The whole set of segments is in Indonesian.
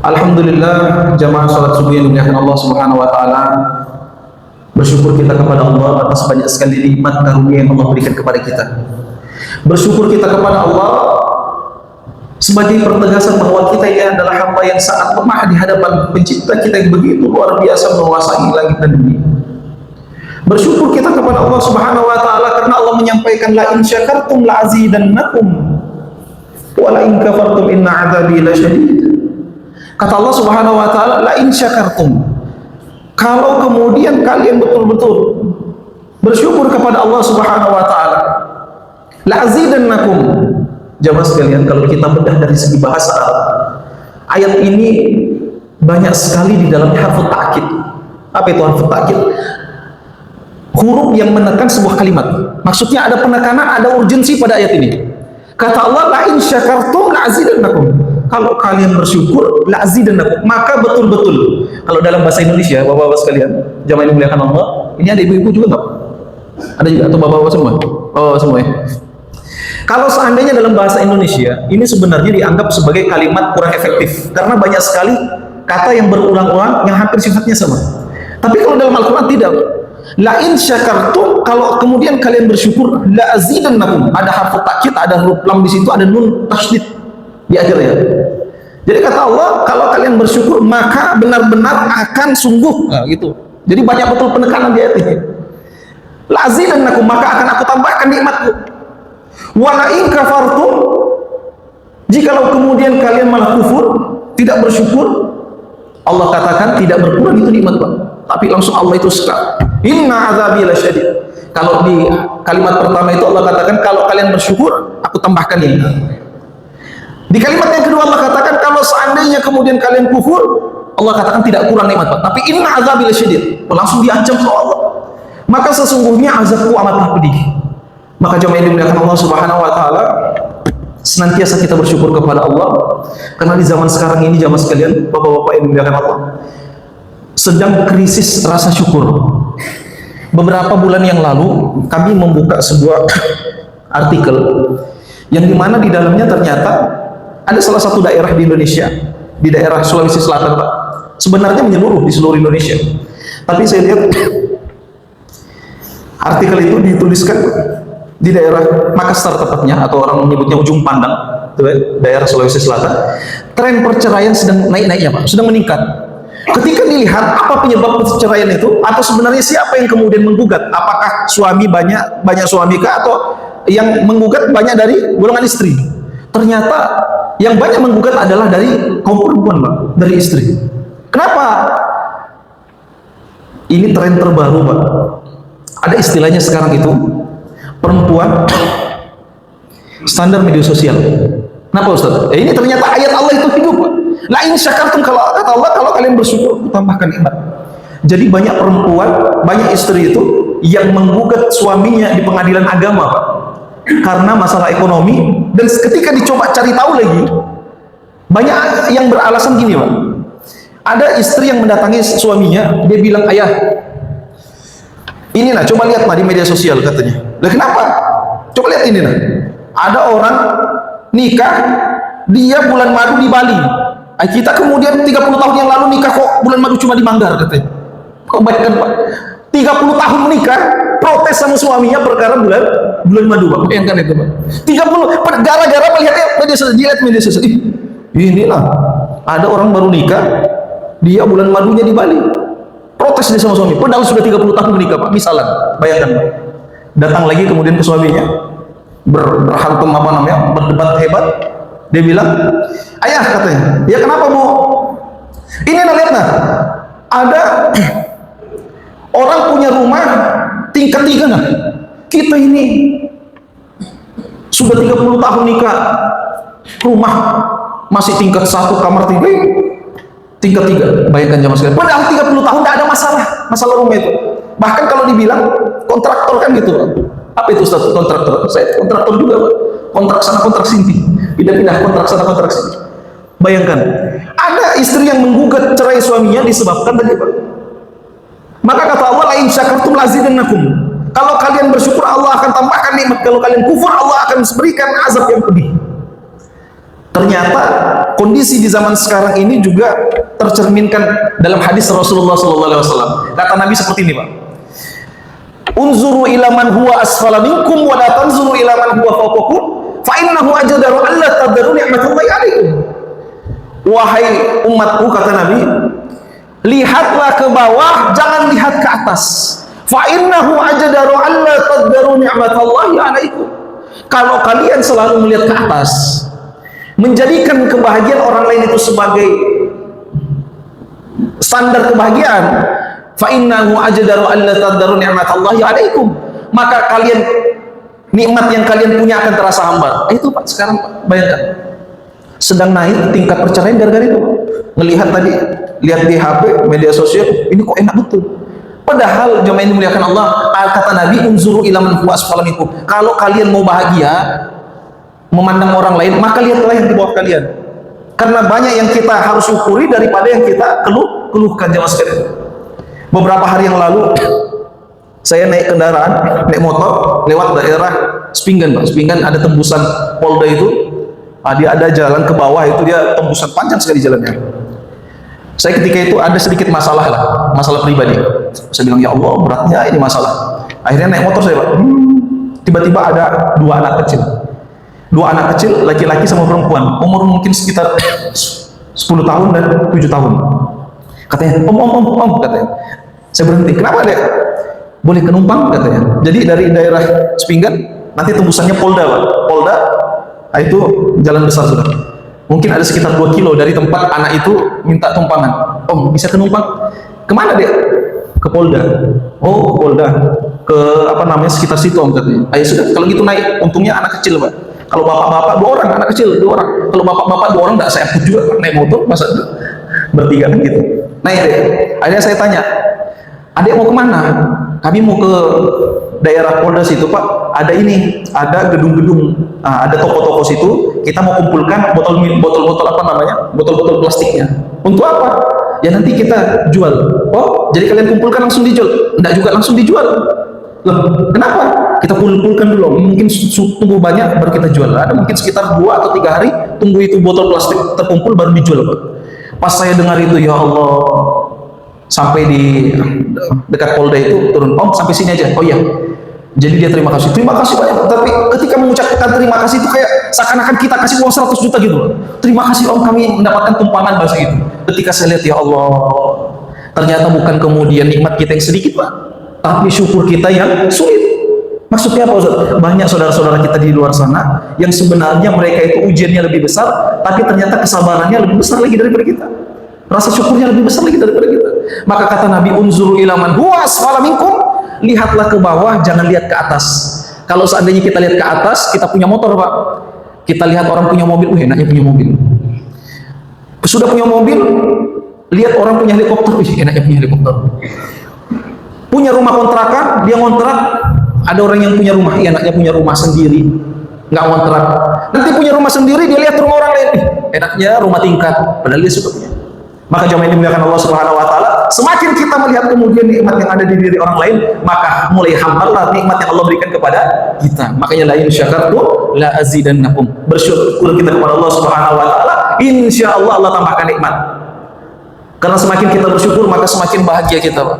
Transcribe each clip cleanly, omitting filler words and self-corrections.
Alhamdulillah, jamaah salat subuh yang dimuliakan Allah Subhanahu wa taala. Bersyukur kita kepada Allah atas banyak sekali nikmat karunia yang Allah berikan kepada kita. Bersyukur kita kepada Allah sebagai pertegasan bahwa kita ini adalah hamba yang sangat lemah di hadapan pencipta kita yang begitu luar biasa menguasai langit dan bumi. Bersyukur kita kepada Allah Subhanahu wa taala karena Allah menyampaikan la in syakartum la azidannakum wa la in kafartum inna adzabi lasyadid. Kata Allah Subhanahu wa taala, la in syakartum, kalau kemudian kalian betul-betul bersyukur kepada Allah Subhanahu wa taala, la azidannakum. Jamaah sekalian, kalau kita bedah dari segi bahasa Arab, ayat ini banyak sekali di dalamnya harfu ta'kid. Apa itu harfu ta'kid? Huruf yang menekan sebuah kalimat. Maksudnya ada penekanan, ada urgensi pada ayat ini. Kata Allah, la in syakartum la azidannakum. Kalau kalian bersyukur, la azidannakum, maka betul-betul. Kalau dalam bahasa Indonesia, bapak-bapak sekalian, jamaah yang dimuliakan Allah, ini ada ibu-ibu juga enggak? Ada juga atau bapak-bapak semua? Oh, semua ya. Kalau seandainya dalam bahasa Indonesia, ini sebenarnya dianggap sebagai kalimat kurang efektif karena banyak sekali kata yang berulang-ulang yang hampir sifatnya sama. Tapi kalau dalam Al-Qur'an tidak. La in syakartum, kalau kemudian kalian bersyukur, la azidannakum. Ada harfu takkid, ada huruf lam di situ, ada nun tasydid di akhirnya. Jadi kata Allah, kalau kalian bersyukur maka benar-benar akan sungguh. Nah, gitu. Jadi banyak betul penekanan di ayat ini. La azidannakum, maka akan aku tambahkan nikmatku. Wa la in kafartum, jikalau kemudian kalian malah kufur, tidak bersyukur, Allah katakan tidak berkurang itu nikmat, Pak. Tapi langsung Allah itu sekal. Inna azabi lasyadid. Kalau di kalimat pertama itu Allah katakan kalau kalian bersyukur, aku tambahkan ini. Di kalimat yang kedua Allah katakan kalau seandainya kemudian kalian kufur, Allah katakan tidak kurang nikmat, Pak. Tapi inna azabi lasyadid. Langsung diancam oleh Allah. Maka sesungguhnya azabku amatlah pedih. Maka jemaah yang dimuliakan Allah Subhanahu wa taala, senantiasa kita bersyukur kepada Allah karena di zaman sekarang ini jamaah sekalian, bapak-bapak yang dimuliakan Allah, sedang krisis rasa syukur. Beberapa bulan yang lalu kami membuka sebuah artikel yang dimana di dalamnya ternyata ada salah satu daerah di Indonesia, di daerah Sulawesi Selatan, Pak. Sebenarnya menyeluruh di seluruh Indonesia. Tapi saya lihat artikel itu dituliskan di daerah Makassar tepatnya, atau orang menyebutnya Ujung Pandang, daerah Sulawesi Selatan. Tren perceraian sedang naik-naiknya, Pak, sedang meningkat. Ketika dilihat apa penyebab perceraian itu, atau sebenarnya siapa yang kemudian menggugat, apakah suami banyak suami kah, atau yang menggugat banyak dari golongan istri. Ternyata yang banyak menggugat adalah dari kaum perempuan, Pak, dari istri. Kenapa? Ini tren terbaru, Pak. Ada istilahnya sekarang itu perempuan standar media sosial. Kenapa, Ustaz? Ini ternyata ayat Allah itu hidup, Pak. La in syakartum, kalau kata Allah kalau kalian bersyukur tambahkan nikmat. Jadi banyak perempuan, banyak istri itu yang menggugat suaminya di pengadilan agama, Pak, karena masalah ekonomi. Dan ketika dicoba cari tahu lagi, banyak yang beralasan gini, Pak. Ada istri yang mendatangi suaminya, dia bilang, ayah, ini nah, coba lihat di media sosial, katanya. Lah kenapa? Coba lihat ini nah. Ada orang nikah, dia bulan madu di Bali. Kita kemudian 30 tahun yang lalu nikah, kok bulan madu cuma di Manggar, katanya. Kok bayangkan, Pak, 30 tahun nikah, protes sama suaminya perkara bulan madu, Pak. Bayangkan itu, Pak. 30 gara-gara melihatnya media sosial. Inilah ada orang baru nikah, dia bulan madunya di Bali. Protes dia sama suami, padahal sudah 30 tahun menikah, Pak. Misalnya, bayangkan, Pak. Datang lagi kemudian ke suaminya, berhantam berdebat hebat. Dia bilang, ayah, katanya, ya kenapa, Bu? Ini nah, lihat nah, ada orang punya rumah tingkat 3 nah. Kita ini sudah 30 tahun nikah, rumah masih tingkat 1, kamar 3, tingkat 3. Bayangkan jamaah sekalian. Padahal 30 tahun tidak ada masalah rumah itu. Bahkan kalau dibilang kontraktor kan gitu. Apa itu, Ustaz, kontraktor? Saya kontraktor juga, Pak. Kontrak sana, kontrak sini. Pindah-pindah kontrak sana, kontrak sini. Bayangkan, ada istri yang menggugat cerai suaminya disebabkan tadi, Pak. Maka kata Allah, la in syakartum la azidannakum. Kalau kalian bersyukur, Allah akan tambahkan nikmat. Kalau kalian kufur, Allah akan berikan azab yang pedih. Ternyata kondisi di zaman sekarang ini juga tercerminkan dalam hadis Rasulullah SAW. Kata Nabi seperti ini, Pak. Unzuru ila man huwa asfala minkum wa la tanzuru ila man huwa fawqakum fa innahu ajdaru an la tadru ni'matallahi 'alaikum. Wahai umatku, kata Nabi, lihatlah ke bawah, jangan lihat ke atas. Fa innahu ajdaru an la tadru ni'matallahi 'alaikum. Kalau kalian selalu melihat ke atas, menjadikan kebahagiaan orang lain itu sebagai standar kebahagiaan, fa innahu ajdaru an la tadru ni'matallahi 'alaikum, maka kalian, nikmat yang kalian punya akan terasa hambar. Itu Pak, sekarang Pak, bayangkan sedang naik tingkat perceraian gara-gara itu. Melihat tadi, lihat di HP, media sosial, ini kok enak betul. Padahal jemaah ini dimuliakan Allah, kata Nabi, unzuru ila man huwa asfala minkum. Kalau kalian mau bahagia, memandang orang lain, maka lihatlah yang di bawah kalian. Karena banyak yang kita harus ukuri daripada yang kita keluhkan, jemaah sekalian. Beberapa hari yang lalu saya naik kendaraan, naik motor lewat daerah Sepinggan, Pak. Sepinggan ada tembusan Polda itu, dia ada jalan ke bawah itu, dia tembusan panjang sekali jalannya. Saya ketika itu ada sedikit masalah lah, masalah pribadi. Saya bilang, ya Allah, beratnya ini masalah. Akhirnya naik motor saya, Pak. Tiba-tiba ada dua anak kecil, laki-laki sama perempuan, umur mungkin sekitar 10 tahun dan 7 tahun. Katanya, om, katanya. Saya berhenti. Kenapa, Dek? Boleh ke numpang, katanya. Jadi dari daerah Sepinggan, nanti tembusannya Polda, Pak. Polda, itu jalan besar sudah. Mungkin ada sekitar 2 kilo dari tempat anak itu minta tumpangan. Om, bisa ke numpang? Kemana, Dek? Ke Polda. Oh, ke Polda. Ke sekitar situ, om, katanya. Ayo sudah, kalau gitu naik. Untungnya anak kecil, Pak. Kalau bapak-bapak 2 orang, anak kecil 2 orang. Kalau bapak-bapak 2 orang, enggak, saya pun juga naik motor, masa bertiga kan gitu. Naik, Dek. Akhirnya saya tanya, Adek mau kemana? Kami mau ke daerah Polda situ, Pak. Ada ini, ada gedung-gedung, ada toko-toko situ. Kita mau kumpulkan botol-botol botol-botol plastiknya. Untuk apa? Ya nanti kita jual. Oh, jadi kalian kumpulkan langsung dijual? Enggak juga langsung dijual. Loh, kenapa? Kita kumpulkan dulu. Mungkin tunggu banyak baru kita jual. Ada mungkin sekitar 2 atau 3 hari tunggu itu botol plastik terkumpul baru dijual, Pak. Pas saya dengar itu, ya Allah, sampai di dekat Polda itu turun, om sampai sini aja. Oh iya. Jadi dia terima kasih banyak. Tapi ketika mengucapkan terima kasih itu kayak seakan-akan kita kasih uang 100 juta gitu. Terima kasih om, kami mendapatkan tumpangan bahasa gitu. Ketika saya lihat, ya Allah, ternyata bukan kemudian nikmat kita yang sedikit, Pak, tapi syukur kita yang sulit. Maksudnya apa, Ustaz? Banyak saudara-saudara kita di luar sana yang sebenarnya mereka itu ujiannya lebih besar, tapi ternyata kesabarannya lebih besar lagi daripada kita. Rasa syukurnya lebih besar lagi daripada kita. Maka kata Nabi, unzuru ila man huwa asfala minkum, lihatlah ke bawah, jangan lihat ke atas. Kalau seandainya kita lihat ke atas, kita punya motor, Pak. Kita lihat orang punya mobil, enaknya punya mobil. Sudah punya mobil, lihat orang punya helikopter, enaknya punya helikopter. Punya rumah kontrakan, dia ngontrak. Ada orang yang punya rumah, enaknya punya rumah sendiri, nggak ngontrak. Nanti punya rumah sendiri, dia lihat rumah orang lain, enaknya rumah tingkat, padahal dia sudah punya. Maka jemaah ini dimuliakan Allah Subhanahu wa taala, semakin kita melihat kemudian nikmat yang ada di diri orang lain, maka mulai hambarlah nikmat yang Allah berikan kepada kita. Makanya la in syakartum la azidannakum. Bersyukur kita kepada Allah Subhanahu wa taala, insyaallah Allah tambahkan nikmat. Karena semakin kita bersyukur, maka semakin bahagia kita, Pak.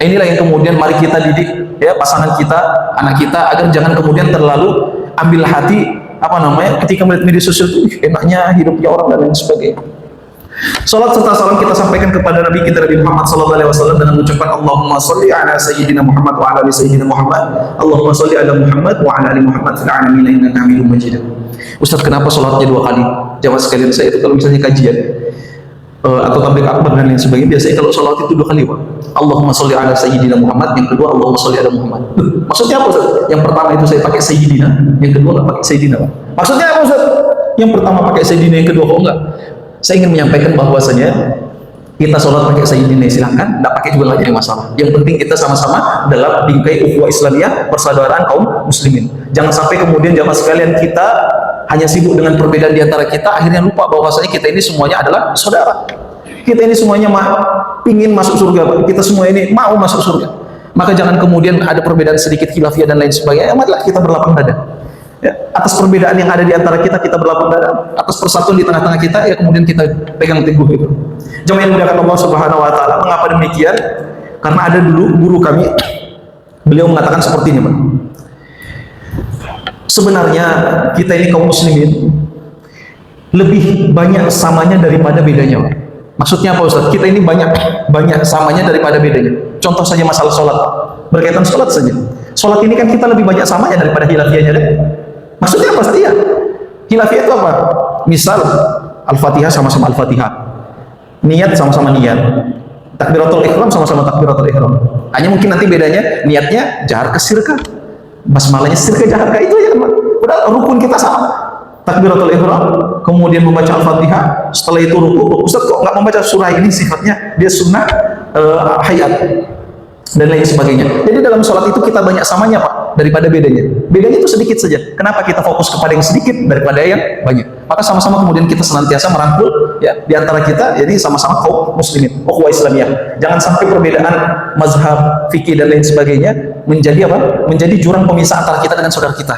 Inilah yang kemudian mari kita didik, ya, pasangan kita, anak kita, agar jangan kemudian terlalu ambil hati ketika melihat media sosial itu enaknya hidupnya orang dan lain sebagainya. Salat serta salam kita sampaikan kepada Nabi kita Nabi Muhammad SAW dengan mengucapkan Allahumma sholli ala sayyidina Muhammad wa ala ali sayyidina Muhammad. Allahumma sholli ala Muhammad wa ala ali Muhammad fil alamin innaka Hamidum Majid. Ustaz, kenapa salatnya 2 kali? Jamaah sekalian, saya itu kalau misalnya kajian atau tabligh akbar dan lain sebagainya, biasanya kalau salat itu 2 kali, Pak. Allahumma sholli ala sayyidina Muhammad, yang kedua Allahumma sholli ala Muhammad. Maksudnya apa, Ustaz? Yang pertama itu saya pakai sayyidina, yang kedua enggak pakai sayyidina, Pak. Maksudnya apa, Ustaz? Yang pertama pakai sayyidina, yang kedua kok enggak? Saya ingin menyampaikan bahwasanya kita sholat pakai sayyidina silahkan, tidak pakai juga nggak jadi masalah. Yang penting kita sama-sama dalam bingkai ukhuwah Islamiyah, persaudaraan kaum muslimin. Jangan sampai kemudian jamaah sekalian kita hanya sibuk dengan perbedaan di antara kita, akhirnya lupa bahwasanya kita ini semuanya adalah saudara. Kita ini semuanya ingin masuk surga, kita semua ini mau masuk surga. Maka jangan kemudian ada perbedaan sedikit khilafiyah dan lain sebagainya. Marilah kita berlapang dada. Ya, atas perbedaan yang ada di antara kita, kita berlapang dada. Atas persatuan di tengah-tengah kita, ya kemudian kita pegang teguh itu. Jamaah yang dimuliakan Allah Subhanahu wa taala. Mengapa demikian? Karena ada dulu guru kami, beliau mengatakan seperti ini, Pak. Sebenarnya kita ini kaum muslimin lebih banyak samanya daripada bedanya, Pak. Maksudnya apa, Ustaz? Kita ini banyak samanya daripada bedanya. Contoh saja masalah sholat, Pak. Berkaitan sholat saja. Sholat ini kan kita lebih banyak samanya daripada hilafiyahnya, deh. Maksudnya pasti ya. Hilafiyah itu apa? Misal Al-Fatihah sama-sama Al-Fatihah. Niat sama-sama niat. Takbiratul ihram sama-sama takbiratul ihram. Hanya mungkin nanti bedanya niatnya jahar ke sirka. Basmalahnya sirka jahar ke itu ya, Pak. Udah rukun kita sama. Takbiratul ihram, kemudian membaca Al-Fatihah, setelah itu ruku. Ustaz kok nggak membaca surah ini, sifatnya dia sunnah hayat dan lain sebagainya. Jadi dalam sholat itu kita banyak samanya, Pak, daripada bedanya. Bedanya itu sedikit saja. Kenapa kita fokus kepada yang sedikit daripada yang banyak? Maka sama-sama kemudian kita senantiasa merangkul ya di antara kita, jadi sama-sama kaum muslimin, ukhuwah Islamiyah. Jangan sampai perbedaan mazhab, fikih dan lain sebagainya menjadi apa? Menjadi jurang pemisah antara kita dengan saudara kita.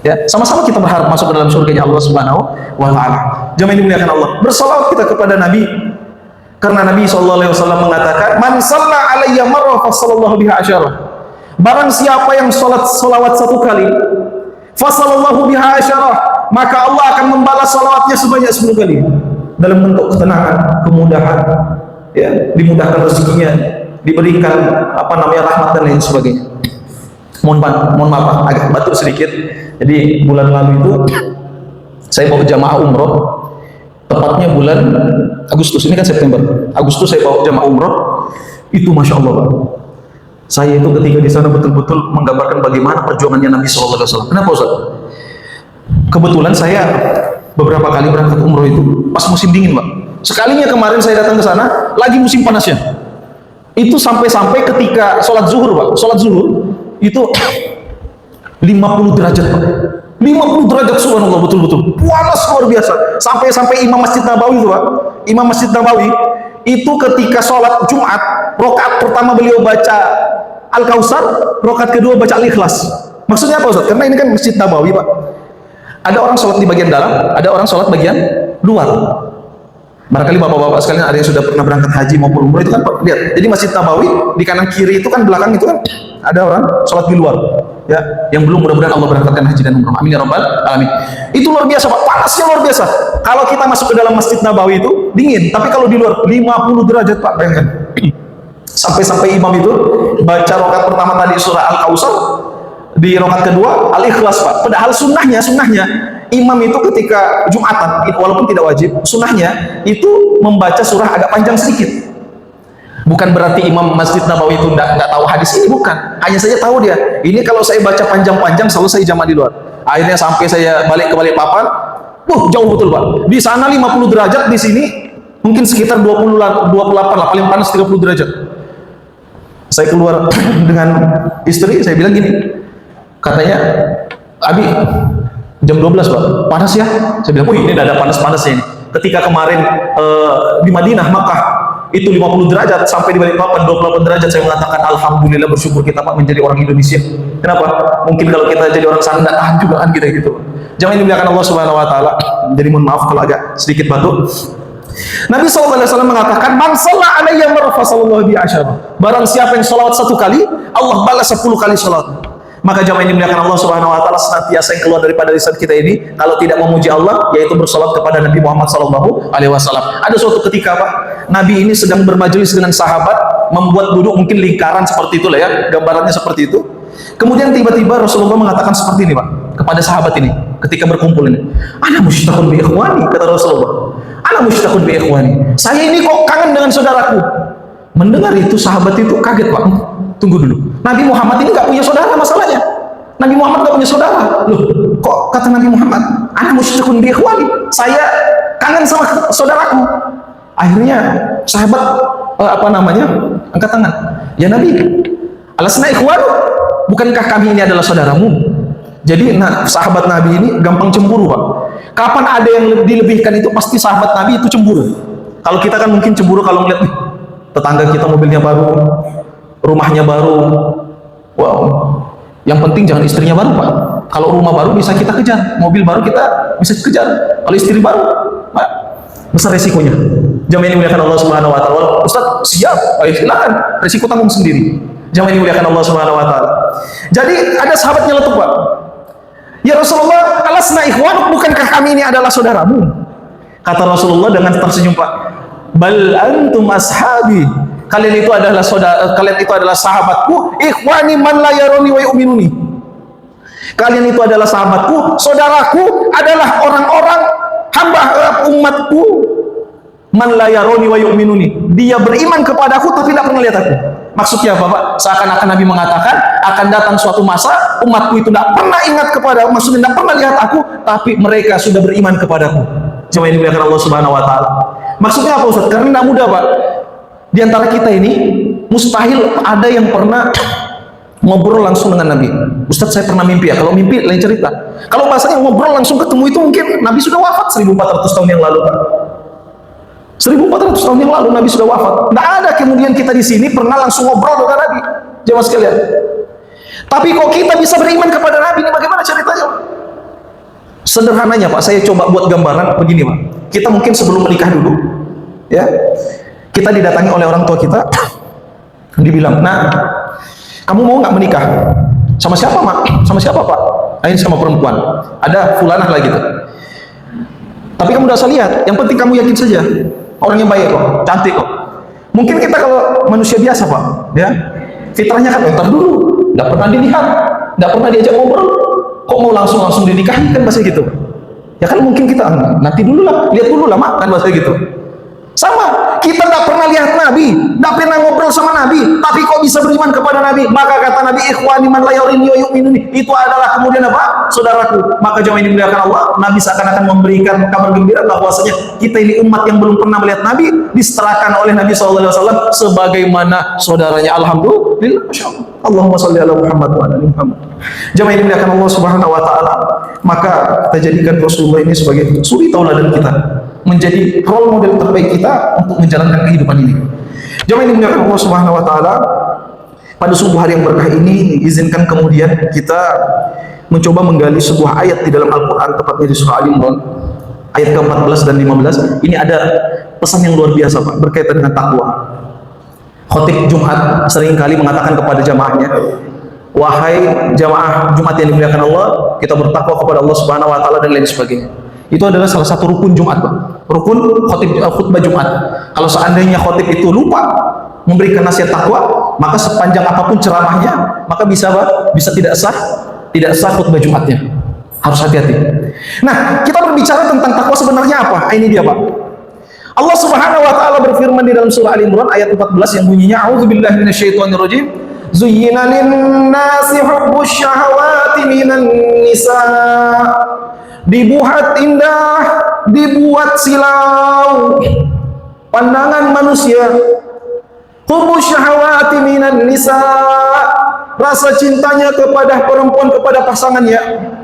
Ya, sama-sama kita berharap masuk ke dalam surganya Allah Subhanahu wa taala. Jamaah yang dimuliakan Allah. Bersalawat kita kepada Nabi. Karena Nabi SAW mengatakan, "Man shalla alayya marrah fa sallallahu biha asyarah." Barang siapa yang salawat satu kali, fa sallallahu biha asyarah, maka Allah akan membalas salawatnya sebanyak 10 kali. Dalam bentuk ketenangan, kemudahan, ya, dimudahkan rezekinya, diberikan rahmat dan lain sebagainya. Mohon maaf, agak batuk sedikit. Jadi bulan lalu itu saya bawa jamaah umroh, tepatnya bulan Agustus, ini kan September. Agustus saya bawa jamaah umroh, itu Masya Allah, Pak. Saya itu ketika di sana betul-betul menggambarkan bagaimana perjuangannya Nabi SAW. Kenapa, Ustaz? Kebetulan saya beberapa kali berangkat umroh itu pas musim dingin, Pak. Sekalinya kemarin saya datang ke sana, lagi musim panasnya. Itu sampai-sampai ketika sholat zuhur, Pak. Sholat zuhur itu 50 derajat, Pak. 50 derajat, subhanallah, betul-betul panas luar biasa. Sampai Imam Masjid Nabawi itu, Pak. Imam Masjid Nabawi itu ketika sholat Jumat, rakaat pertama beliau baca Al-Kautsar, rakaat kedua baca Al-Ikhlas. Maksudnya apa, Ustaz? Karena ini kan Masjid Nabawi, Pak. Ada orang sholat di bagian dalam, ada orang sholat bagian luar. Barangkali bapak-bapak sekalian ada yang sudah pernah berangkat haji maupun umroh itu kan, Pak, lihat. Jadi Masjid Nabawi di kanan kiri itu kan, belakang itu kan ada orang sholat di luar, ya, yang belum, mudah-mudahan Allah berangkatkan haji dan umroh. Amin ya rabbal alamin. Itu luar biasa, Pak. Panasnya luar biasa. Kalau kita masuk ke dalam Masjid Nabawi itu dingin, tapi kalau di luar 50 derajat, Pak, bayangkan. Sampai imam itu baca rakaat pertama tadi surah Al-Kautsar, di rakaat kedua Al-Ikhlas, Pak. Padahal sunnahnya imam itu ketika Jumatan, walaupun tidak wajib, sunnahnya itu membaca surah agak panjang sedikit. Bukan berarti Imam Masjid Nabawi itu enggak tahu hadis ini, bukan. Hanya saja tahu dia, ini kalau saya baca panjang-panjang selesai jamaah di luar. Akhirnya sampai saya balik ke Balikpapan, jauh betul, Pak. Di sana 50 derajat, di sini mungkin sekitar 28 lah, paling panas 30 derajat. Saya keluar dengan istri, saya bilang gini, katanya, "Abi, jam 12, Pak, panas ya?" Saya bilang, "Wih, ini udah ada panas-panasnya ini." Ketika kemarin di Madinah, Makkah, itu 50 derajat, sampai di Balikpapan 28 derajat, saya mengatakan alhamdulillah, bersyukur kita, Pak, menjadi orang Indonesia. Kenapa? Mungkin kalau kita jadi orang sana tidak tahan juga kan kita gitu. Jangan dimuliakan Allah Subhanahu wa taala. Jadi mohon maaf kalau agak sedikit batuk. Nabi SAW mengatakan, "Man shalla alayya marrah fa sallallahu bihi asyarah." Barang siapa yang sholawat satu kali, Allah balas 10 kali sholawat. Maka jamaah yang dimuliakan Allah Subhanahu wa taala, senantiasa yang keluar daripada lisan kita ini kalau tidak memuji Allah, yaitu bersolat kepada Nabi Muhammad sallallahu alaihi wasallam. Ada suatu ketika, Pak, Nabi ini sedang bermajelis dengan sahabat, membuat duduk mungkin lingkaran seperti itulah ya, gambarannya seperti itu. Kemudian tiba-tiba Rasulullah mengatakan seperti ini, Pak, kepada sahabat ini ketika berkumpul ini. "Ana mushtaqun bi ikhwani," kata Rasulullah. "Ana mushtaqun bi ikhwani." Saya ini kok kangen dengan saudaraku. Mendengar itu sahabat itu kaget, Pak. Tunggu dulu. Nabi Muhammad ini nggak punya saudara masalahnya. Nabi Muhammad nggak punya saudara. Loh, kok kata Nabi Muhammad, "Ana musyrikun bi ikhwani." Saya kangen sama saudaraku. Akhirnya sahabat angkat tangan. "Ya Nabi, alasna ikhwan? Bukankah kami ini adalah saudaramu?" Jadi sahabat Nabi ini gampang cemburu, Pak. Kapan ada yang dilebihkan itu pasti sahabat Nabi itu cemburu. Kalau kita kan mungkin cemburu kalau melihat tetangga kita mobilnya baru, rumahnya baru. Wow. Yang penting jangan istrinya baru, Pak. Kalau rumah baru bisa kita kejar, mobil baru kita bisa kejar. Kalau istri baru, besar resikonya. Jamaah ini muliakan Allah Subhanahu wa taala. Ustaz, siap. Ayo silakan. Resiko tanggung sendiri. Jamaah ini muliakan Allah Subhanahu wa taala. Jadi ada sahabat nyeletuk, Pak. Ya Rasulullah, alasna ikhwanuk, bukankah kami ini adalah saudaramu? Kata Rasulullah dengan tersenyum, Pak. Bal antum ashabi. Kalian itu adalah saudara, kalian itu adalah sahabatku. Ikhwani man la yaruni wa yu'minuni. Kalian itu adalah sahabatku, saudaraku adalah orang-orang hamba umatku. Man la yaruni wa yu'minuni. Dia beriman kepadaku tapi tidak pernah lihat aku. Maksudnya apa, Pak? Seakan-akan Nabi mengatakan akan datang suatu masa umatku itu tidak pernah ingat kepada, maksudnya tidak pernah lihat aku, tapi mereka sudah beriman kepadaku. Cuma ini muliakan Allah Subhanahu wa taala. Maksudnya apa, Ustaz? Karena tidak mudah, Pak. Di antara kita ini mustahil ada yang pernah ngobrol langsung dengan Nabi. Ustaz, saya pernah mimpi ya. Kalau mimpi lain cerita. Kalau bahasanya ngobrol langsung ketemu itu mungkin Nabi sudah wafat 1400 tahun yang lalu, Pak. 1400 tahun yang lalu Nabi sudah wafat. Tidak ada kemudian kita di sini pernah langsung ngobrol dengan Nabi. Jemaah sekalian. Tapi kok kita bisa beriman kepada Nabi ini, bagaimana ceritanya? Sederhananya, Pak, saya coba buat gambaran begini, Pak. Kita mungkin sebelum menikah dulu, ya, kita didatangi oleh orang tua kita, dibilang, nah, kamu mau nggak menikah? Sama siapa, Mak? Sama siapa, Pak? Ain sama perempuan. Ada fulanah lagi tuh. Tapi kamu udah lihat, yang penting kamu yakin saja. Orang yang baik kok, cantik kok. Mungkin kita kalau manusia biasa, Pak, ya, fitrahnya kan entar dulu, nggak pernah dilihat, nggak pernah diajak ngobrol, kok mau langsung dinikahi, kan bahasa gitu. Ya kan mungkin kita nanti dulu lah, lihat dulu lah, Mak, kan bahasa gitu. Sama, kita nggak pernah lihat Nabi, nggak pernah ngobrol sama Nabi, tapi kok bisa beriman kepada Nabi? Maka kata Nabi, ikhwani man la yarini wa yu'minuni, itu adalah kemudian apa? Saudaraku. Maka jemaah ini dimuliakan Allah, Nabi seakan-akan memberikan kabar gembira bahwasanya kita ini umat yang belum pernah melihat Nabi diserahkan oleh Nabi SAW sebagaimana saudaranya. Alhamdulillah, masya Allah. Allahumma sholli ala Muhammad wa ala ali Muhammad. Jemaah ini dimuliakan Allah Subhanahu wa taala. Maka kita jadikan Rasulullah ini sebagai suri tauladan kita, menjadi role model terbaik kita untuk menjalankan kehidupan ini. Jemaah ini dimuliakan Allah Subhanahu wa taala. Pada subuh hari yang berkah ini, izinkan kemudian kita mencoba menggali sebuah ayat di dalam Al-Qur'an, tepatnya di surah Al-Imran ayat ke-14 dan 15. Ini ada pesan yang luar biasa, Pak, berkaitan dengan takwa. Khotib Jumat seringkali mengatakan kepada jamaahnya, wahai jamaah Jumat yang dimuliakan Allah, kita bertakwa kepada Allah Subhanahu wa taala dan lain sebagainya. Itu adalah salah satu rukun Jumat, Pak. Rukun khutbah Jumat. Kalau seandainya khotib itu lupa memberikan nasihat takwa, maka sepanjang apapun ceramahnya, maka bisa, Pak, bisa tidak sah khutbah Jumatnya. Harus hati-hati. Nah, kita berbicara tentang takwa sebenarnya apa? Ini dia, Pak. Allah Subhanahu wa taala berfirman di dalam surah Al-Imran ayat 14 yang bunyinya, a'udzubillahi minasyaitonirrajim. Zuyyina lin-nasi hubbus syahawati minan nisa. Dibuat indah, dibuat silau pandangan manusia. Hubbus syahawati minan nisa, rasa cintanya kepada perempuan, kepada pasangannya.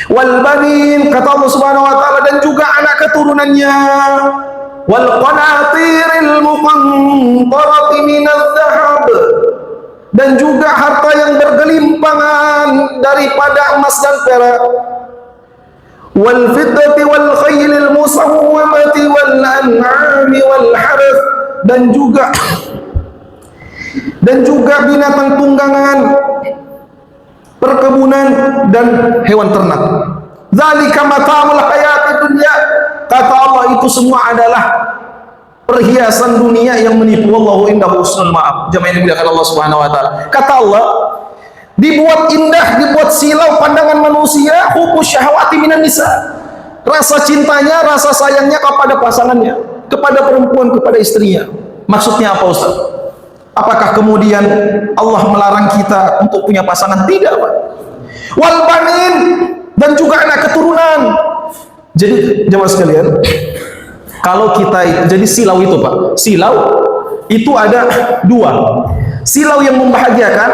Wal banin, kata Allah Subhanahu wa taala, dan juga anak keturunannya. Wal qanatiril muqantarati minadh dhahab, dan juga harta yang bergelimpangan daripada emas dan perak. Wal fiddati wal khaylil musawwamati wal an'ami wal harth, dan juga binatang tunggangan, perkebunan dan hewan ternak. Zalika mata'ul hayatid dunya. Kata Allah, itu semua adalah perhiasan dunia yang menipu. Wallahu indahu husnul ma'ab. Jemaah yang dimuliakan Allah Subhanahu wa taala. Kata Allah, dibuat indah, dibuat silau pandangan manusia, hubbus syahawati minan nisa. Rasa cintanya, rasa sayangnya kepada pasangannya, kepada perempuan, kepada istrinya. Maksudnya apa, Ustaz? Apakah kemudian Allah melarang kita untuk punya pasangan? Tidak, Pak. Wal banin, dan juga anak keturunan. Jadi jemaah sekalian, kalau kita, jadi silau itu, Pak, silau itu ada dua. Silau yang membahagiakan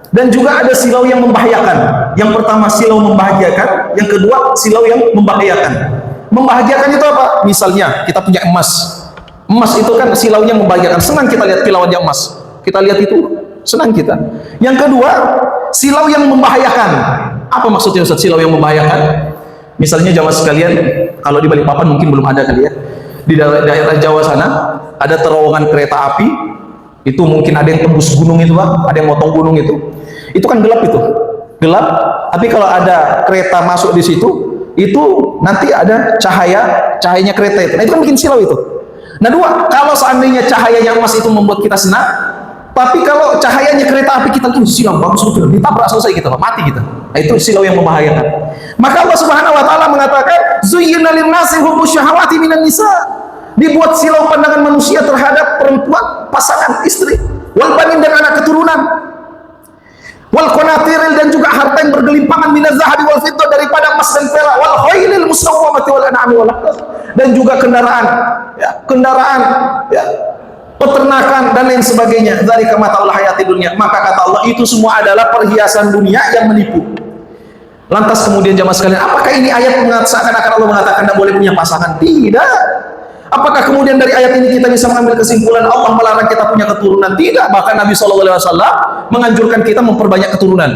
dan juga ada silau yang membahayakan. Yang pertama silau membahagiakan, yang kedua silau yang membahayakan. Membahagiakan itu apa? Misalnya kita punya emas. Emas itu kan silaunya membahagiakan, senang kita lihat kilauannya emas. Kita lihat itu, senang kita. Yang kedua, silau yang membahayakan. Apa maksudnya Ustaz silau yang membahayakan? Misalnya jamaah sekalian, kalau di Balikpapan mungkin belum ada kali ya. Di daerah Jawa sana ada terowongan kereta api, itu mungkin ada yang tembus gunung itu Pak, ada yang motong gunung itu. Itu kan gelap itu. Gelap, tapi kalau ada kereta masuk di situ, itu nanti ada cahayanya kereta itu. Nah, itu kan bikin silau itu. Nah, dua, kalau seandainya cahayanya emas itu membuat kita senang, tapi kalau cahayanya kereta api kita tuh silau bagus betul, ditabrak selesai kita, mati kita. Nah, itu silau yang membahayakan. Maka Allah Subhanahu wa taala mengatakan, "Zuyyina lin-nasi hubbu syahawati minan nisa." Dibuat silau pandangan manusia terhadap perempuan, pasangan istri, wal banin dan anak keturunan. Wal qanatiril dan juga harta yang bergelimpangan minaz zahabi wal fiddah daripada emas dan perak, wal khailil musawwamati wal an'ami wal harth, dan juga kendaraan ya, peternakan dan lain sebagainya. Dari mataul hayati dunia. Maka kata Allah, itu semua adalah perhiasan dunia yang menipu. Lantas kemudian jamaah sekalian, apakah ini ayat mengatakan Allah mengatakan tidak boleh punya pasangan? Tidak. Apakah kemudian dari ayat ini kita bisa mengambil kesimpulan Allah melarang kita punya keturunan? Tidak. Bahkan Nabi SAW menganjurkan kita memperbanyak keturunan.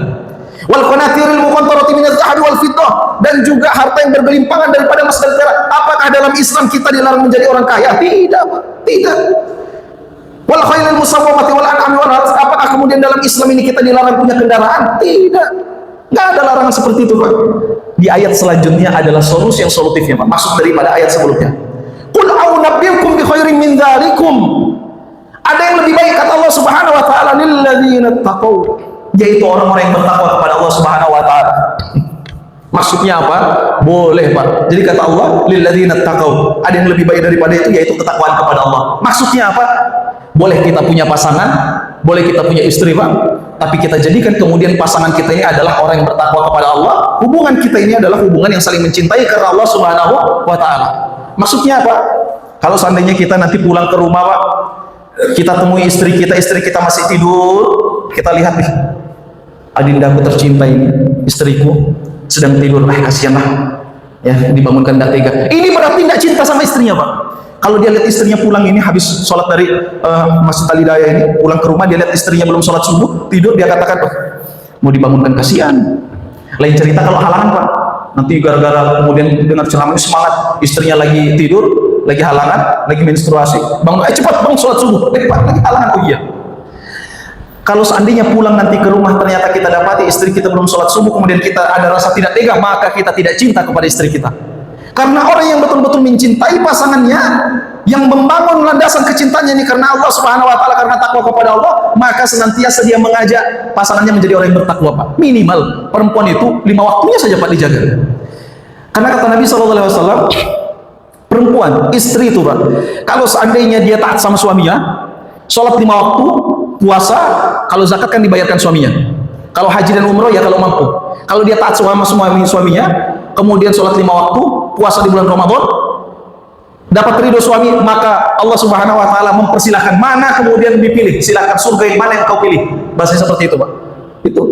Wal qanatiril muqantarati minaz zahabi wal fiddah, dan juga harta yang bergelimpangan daripada emas dan perak. Apakah dalam Islam kita dilarang menjadi orang kaya? Tidak, Pak. Tidak. Wal khailil musawwamati wal an'ami wal harth. Apakah kemudian dalam Islam ini kita dilarang punya kendaraan? Tidak. Nggak ada larangan seperti itu, Pak. Di ayat selanjutnya adalah solusi yang solutifnya, Pak. Maksud daripada ayat sebelumnya. Qul a'unabbiukum bi khairin min dzalikum. Ada yang lebih baik kata Allah Subhanahu wa taala lil ladzina taqaw, yaitu orang-orang yang bertakwa kepada Allah Subhanahu wa taala. Maksudnya apa? Boleh, Pak. Jadi kata Allah lil ladzina taqaw, ada yang lebih baik daripada itu, yaitu ketakwaan kepada Allah. Maksudnya apa? Boleh kita punya pasangan, boleh kita punya istri, Pak, tapi kita jadikan kemudian pasangan kita ini adalah orang yang bertakwa kepada Allah. Hubungan kita ini adalah hubungan yang saling mencintai karena Allah Subhanahu wa taala. Maksudnya apa? Kalau seandainya kita nanti pulang ke rumah, Pak, kita temui istri kita masih tidur, kita lihat nih, adindaku tercinta ini, istriku sedang tidur, kasihanlah, ya, dibangunkan tidak tega. Ini berarti tidak cinta sama istrinya, Pak. Kalau dia lihat istrinya pulang ini habis sholat dari Masjid Al-Hidayah ini, pulang ke rumah dia lihat istrinya belum sholat subuh, tidur, dia katakan, mau dibangunkan, kasihan. Lain cerita kalau halangan, Pak. Nanti gara-gara kemudian dengar ceramah semangat, istrinya lagi tidur, lagi halangan, lagi menstruasi, bangun, cepat bangun sholat subuh, Pak, lagi halangan. Oh iya. Kalau seandainya pulang nanti ke rumah ternyata kita dapati istri kita belum sholat subuh, kemudian kita ada rasa tidak tega, maka kita tidak cinta kepada istri kita. Karena orang yang betul-betul mencintai pasangannya, yang membangun landasan kecintanya ini karena Allah Subhanahu wa taala, karena takwa kepada Allah, maka senantiasa dia mengajak pasangannya menjadi orang yang bertakwa, Pak. Minimal perempuan itu 5 waktunya saja, Pak, dijaga. Karena kata Nabi SAW, perempuan, istri itu, Pak, kalau seandainya dia taat sama suaminya, sholat 5 waktu, puasa, kalau zakat kan dibayarkan suaminya. Kalau haji dan umroh ya kalau mampu. Kalau dia taat sama suaminya, kemudian sholat 5 waktu, puasa di bulan Ramadan, dapat ridho suami, maka Allah Subhanahu wa taala mempersilahkan, mana kemudian dipilih, silakan surga yang mana yang kau pilih. Bahasa seperti itu, Pak. Itu.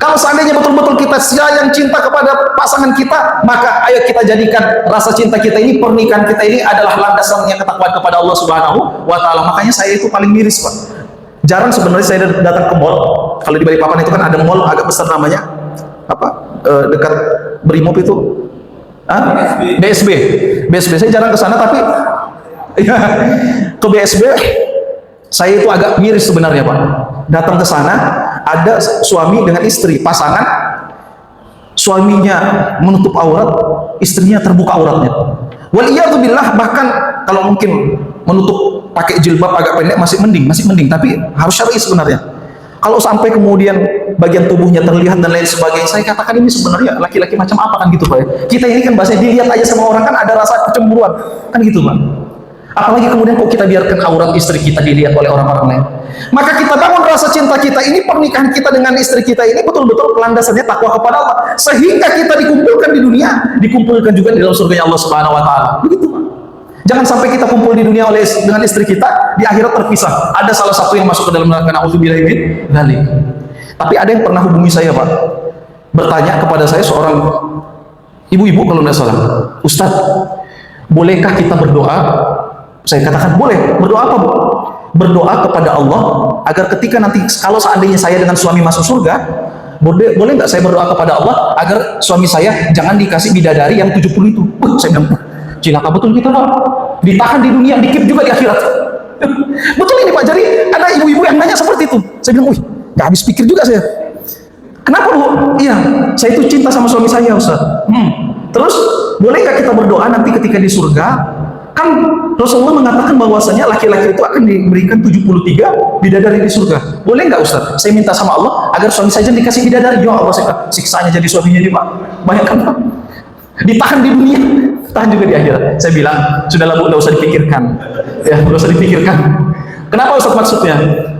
Kalau seandainya betul-betul kita sayang cinta kepada pasangan kita, maka ayo kita jadikan rasa cinta kita ini, pernikahan kita ini adalah landasan yang ketakwaan kepada Allah Subhanahu wa taala. Makanya saya itu paling miris, Pak. Jarang sebenarnya saya datang ke mall. Kalau di Balikpapan itu kan ada mall agak besar namanya apa? Dekat Brimob itu. BSB. Saya jarang ke sana, tapi ya, ke BSB saya itu agak miris sebenarnya, Pak. Datang ke sana ada suami dengan istri, pasangan, suaminya menutup aurat, istrinya terbuka auratnya. Waliyadzubillah, bahkan kalau mungkin menutup pakai jilbab agak pendek masih mending, tapi harus syar'i sebenarnya. Kalau sampai kemudian bagian tubuhnya terlihat dan lain sebagainya, saya katakan ini sebenarnya laki-laki macam apa kan gitu, Pak, ya. Kita ini kan bahasanya dilihat aja sama orang kan ada rasa kecemburuan, kan gitu, Pak. Apalagi kemudian kok kita biarkan aurat istri kita dilihat oleh orang-orang lain. Maka kita bangun rasa cinta kita ini, pernikahan kita dengan istri kita ini betul-betul landasannya takwa kepada Allah, sehingga kita dikumpulkan di dunia, dikumpulkan juga di dalam surga Allah Subhanahu wa taala. Begitu, Pak. Jangan sampai kita kumpul di dunia dengan istri kita, di akhirat terpisah. Ada salah satu yang masuk ke dalam neraka, na'udzubillahi min dzalik. Tapi ada yang pernah hubungi saya, Pak, bertanya kepada saya, seorang ibu-ibu kalau tidak salah, Ustaz, bolehkah kita berdoa? Saya katakan boleh. Berdoa apa, Bu? Berdoa kepada Allah agar ketika nanti kalau seandainya saya dengan suami masuk surga, boleh nggak saya berdoa kepada Allah agar suami saya jangan dikasih bidadari yang 70 itu? Saya bilang, cilaka betul kita Pak. Ditahan di dunia, dikip juga di akhirat. Betul ini Pak. Jadi ada ibu-ibu yang nanya seperti itu. Saya bilang, wih, nggak habis pikir juga saya. Kenapa Bu? Iya, saya itu cinta sama suami saya Ustaz. Terus boleh nggak kita berdoa nanti ketika di surga? Kan Rasulullah mengatakan bahwasanya laki-laki itu akan diberikan 73 bidadari di surga. Boleh nggak Ustaz? Saya minta sama Allah agar suami saya jangan dikasih bidadari. Ya Allah, saya siksanya jadi suaminya ini Pak. Bayangkan Pak. Ditahan di dunia, tahan juga di akhirat. Saya bilang, sudahlah Bu, nggak usah dipikirkan. Ya, nggak usah dipikirkan. Kenapa Ustaz maksudnya?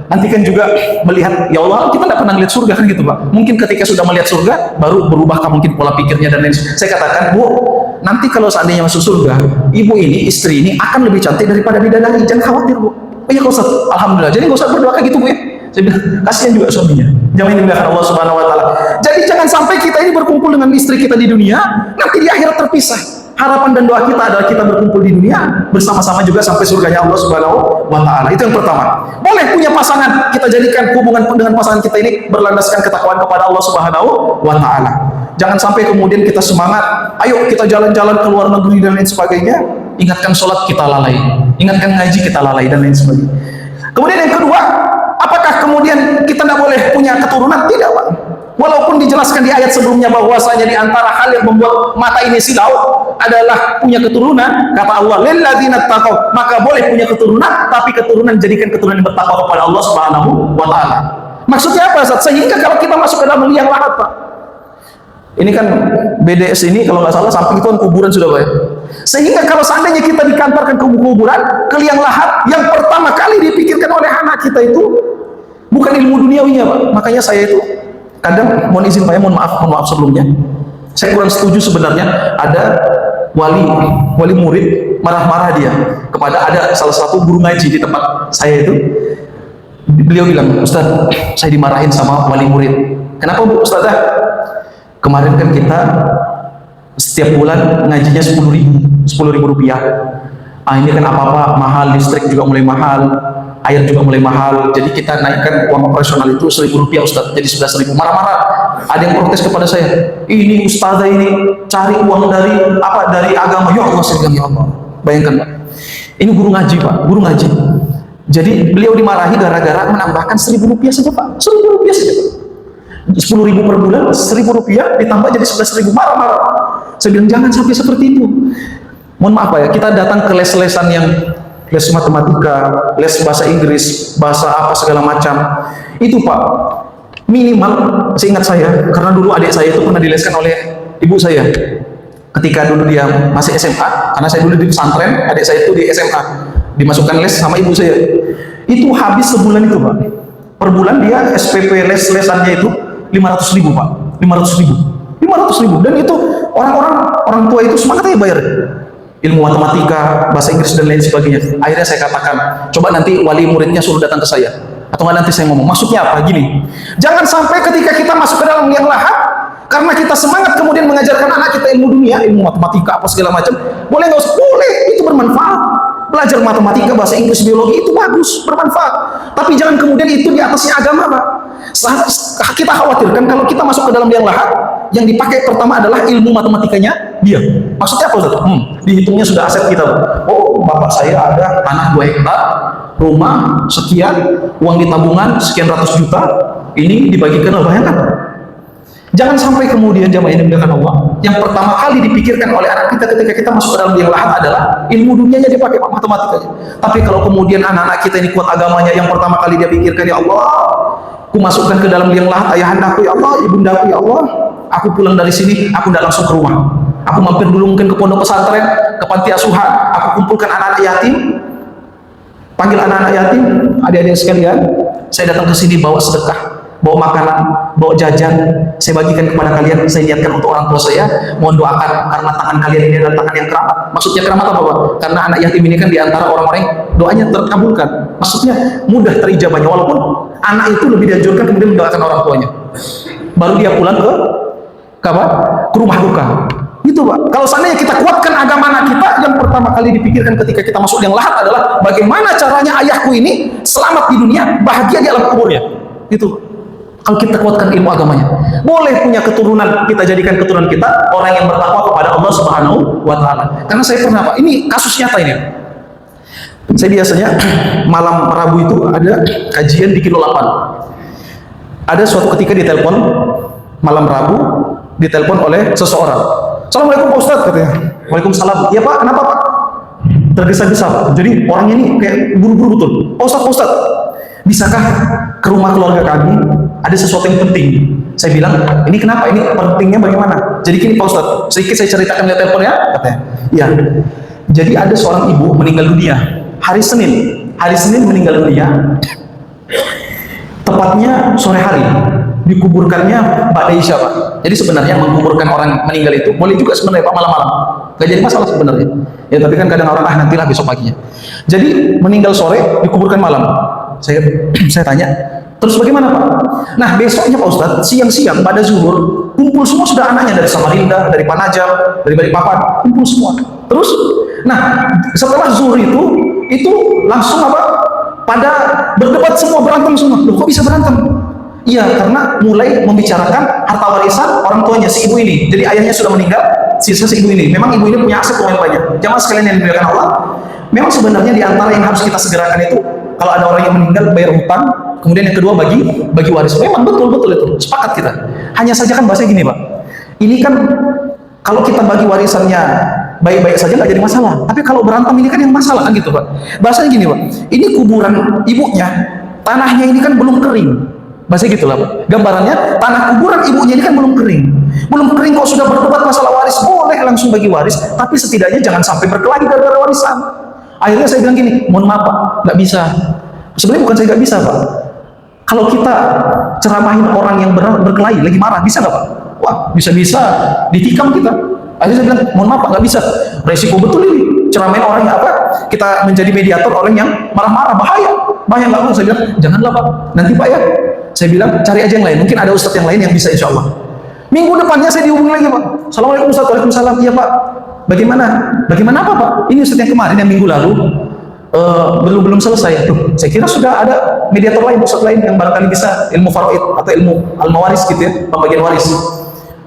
Nanti kan juga melihat, ya Allah, kita nggak pernah lihat surga kan gitu Pak. Mungkin ketika sudah melihat surga, baru berubahkah mungkin pola pikirnya dan lain sebagainya. Saya katakan, Bu, nanti kalau seandainya masuk surga, ibu ini, istri ini akan lebih cantik daripada bidadari. Jangan khawatir Bu. Oh iya Ustaz, alhamdulillah. Jadi nggak usah berdoa kayak gitu Bu ya. Saya bilang, kasihan juga suaminya. Jangan dimuliakan Allah Subhanahu Wa Taala. Jadi jangan sampai kita ini berkumpul dengan istri kita di dunia, nanti di akhirat terpisah. Harapan dan doa kita adalah kita berkumpul di dunia bersama-sama juga sampai surganya Allah Subhanahu Wa Taala. Itu yang pertama. Boleh punya pasangan, kita jadikan hubungan dengan pasangan kita ini berlandaskan ketakwaan kepada Allah Subhanahu Wa Taala. Jangan sampai kemudian kita semangat, ayo kita jalan-jalan ke luar negeri dan lain sebagainya. Ingatkan sholat kita lalai, ingatkan ngaji kita lalai dan lain sebagainya. Kemudian yang kedua, apakah kemudian kita tidak boleh punya keturunan? Tidak Pak. Walaupun dijelaskan di ayat sebelumnya bahwasanya di antara hal yang membuat mata ini silau adalah punya keturunan, kata Allah, lilladzina taqaw, maka boleh punya keturunan, tapi keturunan jadikan keturunan yang bertakwa kepada Allah Subhanahu Wa Taala. Maksudnya apa Ustaz? Sehingga kalau kita masuk ke dalam liang lahat Pak. Ini kan BDS ini kalau nggak salah samping itu kan kuburan sudah Pak ya. Sehingga kalau seandainya kita dikantarkan ke kuburan, ke liang lahat, yang pertama kali dipikirkan oleh anak kita itu bukan ilmu duniawinya Pak. Makanya saya itu kadang mohon izin Pak ya, mohon maaf sebelumnya. Saya kurang setuju sebenarnya ada wali murid marah-marah dia kepada ada salah satu guru ngaji di tempat saya itu. Beliau bilang, Ustaz, saya dimarahin sama wali murid. Kenapa Bu Ustazah? Kemarin kan kita setiap bulan ngajinya 10.000 rupiah. Ini kan apa-apa mahal, listrik juga mulai mahal, air juga mulai mahal, jadi kita naikkan uang operasional itu 1.000 rupiah Ustaz, jadi 11.000. Marah-marah, ada yang protes kepada saya, ini Ustazah ini cari uang dari agama. Ya Allah, saya bilang, ya Allah, bayangkan Pak, ini guru ngaji Pak, guru ngaji. Jadi beliau dimarahi gara-gara menambahkan 1.000 rupiah saja Pak, 1.000 rupiah saja Pak. 10.000 per bulan, 1.000 rupiah ditambah jadi 11.000, marah-marah. Saya bilang jangan sampai seperti itu. Mohon maaf Pak ya, kita datang ke les-lesan yang les matematika, les bahasa Inggris, bahasa apa segala macam. Itu Pak, minimal, seingat saya, karena dulu adik saya itu pernah dileskan oleh ibu saya. Ketika dulu dia masih SMA, karena saya dulu di pesantren, adik saya itu di SMA, dimasukkan les sama ibu saya. Itu habis sebulan itu Pak. Per bulan dia SPP les-lesannya itu 500.000 Pak, 500.000. Dan itu orang tua itu semangatnya bayar ilmu matematika, bahasa Inggris dan lain sebagainya. Akhirnya saya katakan, coba nanti wali muridnya suruh datang ke saya, atau nggak nanti saya ngomong. Maksudnya apa? Gini, jangan sampai ketika kita masuk ke dalam liang lahat, karena kita semangat kemudian mengajarkan anak kita ilmu dunia, ilmu matematika apa segala macam. Boleh nggak usah? Boleh, itu bermanfaat. Belajar matematika, bahasa Inggris, biologi itu bagus, bermanfaat. Tapi jangan kemudian itu di atasnya agama Pak. Kita khawatirkan kalau kita masuk ke dalam liang lahat, yang dipakai pertama adalah ilmu matematikanya dia. Maksudnya apa Ustaz? Dihitungnya sudah aset kita. Oh, bapak saya ada tanah 2 hektar, rumah sekian, uang di tabungan sekian ratus juta, ini dibagikan oleh bayangkan. Jangan sampai kemudian jamaah ini dimuliakan Allah, yang pertama kali dipikirkan oleh anak kita ketika kita masuk ke dalam liang lahat adalah ilmu dunianya dipakai Pak, matematikanya. Tapi kalau kemudian anak-anak kita ini kuat agamanya, yang pertama kali dia pikirkan, ya Allah, aku masukkan ke dalam liang lahat ayahandaku ya Allah, ibundaku ya Allah, aku pulang dari sini, aku tidak langsung ke rumah, aku mampir dulu mungkin ke pondok pesantren, ke panti asuhan, aku kumpulkan anak-anak yatim, panggil anak-anak yatim, adik-adik sekalian, saya datang ke sini bawa sedekah, bawa makanan, bawa jajan, saya bagikan kepada kalian, saya niatkan untuk orang tua saya, mohon doakan karena tangan kalian ini adalah tangan yang keramat. Maksudnya keramat apa Pak? Karena anak yatim ini kan diantara orang-orang yang doanya terkabulkan, maksudnya mudah terijabahnya, walaupun anak itu lebih dianjurkan kemudian mendoakan orang tuanya, baru dia pulang ke rumah duka. Gitu Pak. Kalau seandainya kita kuatkan agama anak kita, yang pertama kali dipikirkan ketika kita masuk liang lahat adalah bagaimana caranya ayahku ini selamat di dunia, bahagia di alam kuburnya. Gitu. Kalau kita kuatkan ilmu agamanya, boleh punya keturunan, kita jadikan keturunan kita orang yang bertakwa kepada Allah Subhanahu wa Ta'ala. Karena saya pernah, Pak, ini kasus nyata ini. Saya biasanya malam Rabu itu ada kajian di Kilo 8. Ada suatu ketika ditelepon malam Rabu, ditelepon oleh seseorang. Assalamualaikum Pak Ustadz, katanya. Waalaikumsalam. Iya Pak, kenapa Pak? Tergesa-gesa Pak. Jadi orang ini kayak buru-buru betul. Pak Ustadz, bisakah ke rumah keluarga kami? Ada sesuatu yang penting. Saya bilang, ini kenapa? Ini pentingnya bagaimana? Jadi gini Pak Ustadz, sedikit saya ceritakan lewat telepon ya, katanya. Iya. Jadi ada seorang ibu meninggal dunia hari Senin. Hari Senin meninggal dunia. Tepatnya sore hari. Dikuburkannya Mbak Daisha, Pak. Jadi sebenarnya menguburkan orang meninggal itu boleh juga sebenarnya Pak, malam-malam. Gak jadi masalah sebenarnya. Ya tapi kan kadang orang nantilah besok paginya. Jadi meninggal sore, dikuburkan malam. Saya tanya, terus bagaimana Pak? Nah besoknya Pak Ustadz, siang-siang pada zuhur, kumpul semua sudah anaknya dari Samarinda, dari Panajam, dari Balikpapan, kumpul semua. Terus, nah setelah zuhur itu langsung apa? Pada berdebat semua, berantem semua. Loh kok bisa berantem? Iya, karena mulai membicarakan harta warisan orang tuanya si ibu ini. Jadi ayahnya sudah meninggal, sisa si ibu ini. Memang ibu ini punya aset lumayan banyak. Jamaah sekalian yang dimuliakan Allah, memang sebenarnya di antara yang harus kita segerakan itu, kalau ada orang yang meninggal bayar hutang, kemudian yang kedua bagi waris. Memang betul itu, sepakat kita. Hanya saja kan bahasanya gini Pak, ini kan kalau kita bagi warisannya baik-baik saja nggak jadi masalah. Tapi kalau berantem ini kan yang masalah kan gitu Pak. Bahasanya gini Pak, ini kuburan ibunya, tanahnya ini kan belum kering. Bahasa gitu lah Pak. Gambarannya tanah kuburan ibunya ini kan belum kering. Belum kering kok sudah berdebat masalah waris, boleh langsung bagi waris, tapi setidaknya jangan sampai berkelahi gara-gara warisan. Akhirnya saya bilang gini, mohon maaf Pak, nggak bisa. Sebenarnya bukan saya nggak bisa Pak. Kalau kita ceramahin orang yang berkelahi, lagi marah, bisa nggak Pak? Wah, bisa-bisa ditikam kita. Akhirnya saya bilang, mohon maaf Pak, nggak bisa. Resiko betul ini. Ceramahin orang yang apa? Kita menjadi mediator orang yang marah-marah, bahaya nggak mau. Saya bilang, janganlah Pak, nanti Pak ya. Saya bilang, cari aja yang lain. Mungkin ada ustadz yang lain yang bisa insya Allah. Minggu depannya saya dihubungi lagi Pak. Assalamualaikum Ustadz. Waalaikumsalam. Iya Pak. Bagaimana? Bagaimana apa Pak? Ini ustadz yang kemarin, yang minggu lalu belum selesai. Tuh, saya kira sudah ada mediator lain, ustadz lain yang barangkali bisa ilmu faraid atau ilmu al-mawaris gitu ya, pembagian waris.